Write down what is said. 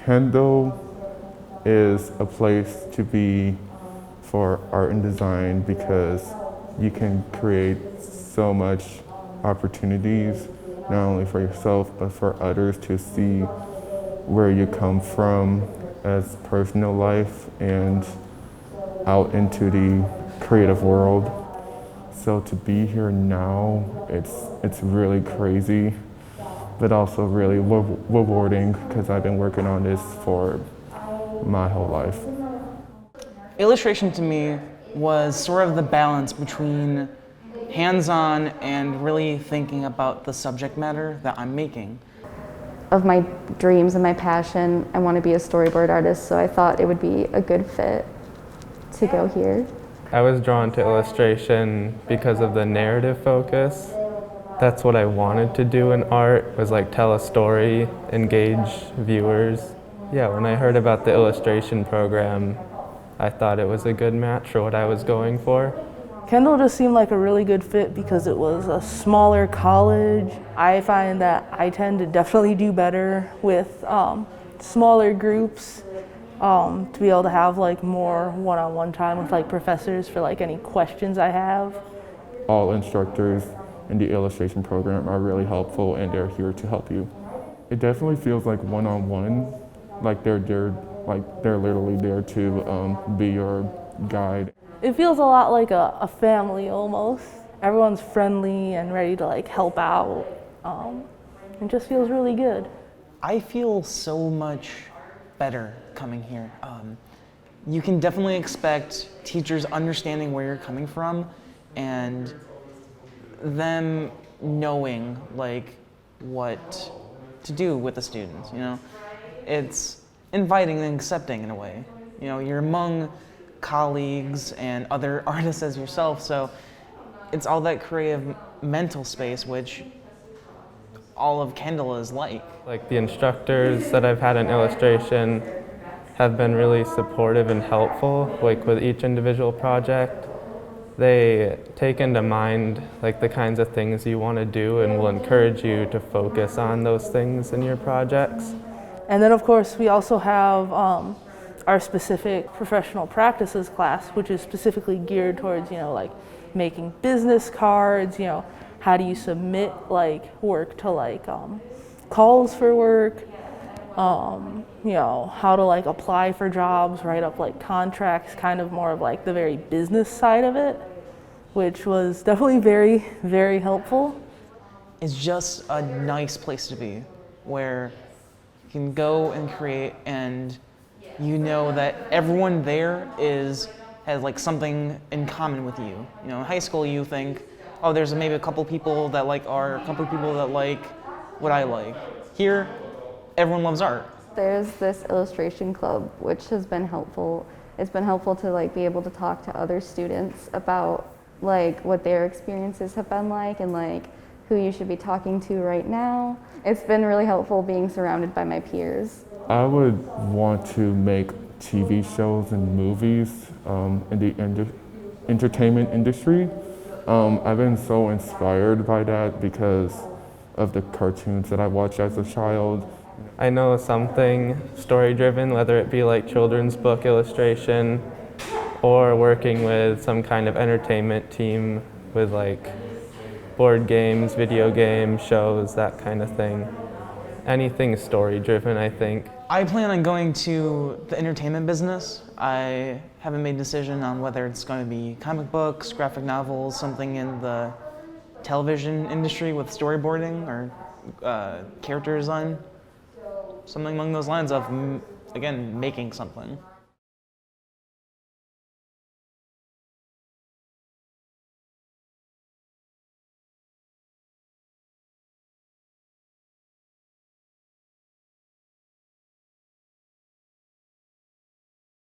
Kendall is a place to be for art and design because you can create so much opportunities, not only for yourself, but for others to see where you come from as personal life and out into the creative world. So to be here now, it's really crazy, but also really rewarding because I've been working on this for my whole life. Illustration to me was sort of the balance between hands-on and really thinking about the subject matter that I'm making. Of my dreams and my passion, I want to be a storyboard artist, so I thought it would be a good fit to go here. I was drawn to illustration because of the narrative focus. That's what I wanted to do in art, was like tell a story, engage viewers. Yeah, when I heard about the illustration program, I thought it was a good match for what I was going for. Kendall just seemed like a really good fit because it was a smaller college. I find that I tend to definitely do better with smaller groups, to be able to have like more one-on-one time with like professors for like any questions I have. All instructors in the illustration program are really helpful and they're here to help you. It definitely feels like one-on-one, like they're literally there to be your guide. It feels a lot like a family almost. Everyone's friendly and ready to like help out. It just feels really good. I feel so much better coming here. You can definitely expect teachers understanding where you're coming from and them knowing like what to do with the students, you know? It's inviting and accepting in a way. You know, you're among colleagues and other artists as yourself, so it's all that creative mental space which all of Kendall is like. Like the instructors that I've had in illustration have been really supportive and helpful, like with each individual project. They take into mind like the kinds of things you want to do and will encourage you to focus on those things in your projects. And then of course we also have our specific professional practices class, which is specifically geared towards, you know, like making business cards, you know, how do you submit like work to like calls for work, you know, how to like apply for jobs, write up like contracts, kind of more of like the very business side of it, which was definitely very, very helpful. It's just a nice place to be where you can go and create and you know that everyone there has like something in common with you. You know, in high school you think, oh, there's maybe a couple people that like art, a couple people that like what I like. Here, everyone loves art. There's this illustration club, which has been helpful. It's been helpful to like be able to talk to other students about like what their experiences have been like and like who you should be talking to right now. It's been really helpful being surrounded by my peers. I would want to make TV shows and movies in the entertainment industry. I've been so inspired by that because of the cartoons that I watched as a child. I know something story-driven, whether it be like children's book illustration or working with some kind of entertainment team with like board games, video games, shows, that kind of thing. Anything story-driven, I think. I plan on going to the entertainment business. I haven't made a decision on whether it's going to be comic books, graphic novels, something in the television industry with storyboarding or character design. Something along those lines of, again, making something.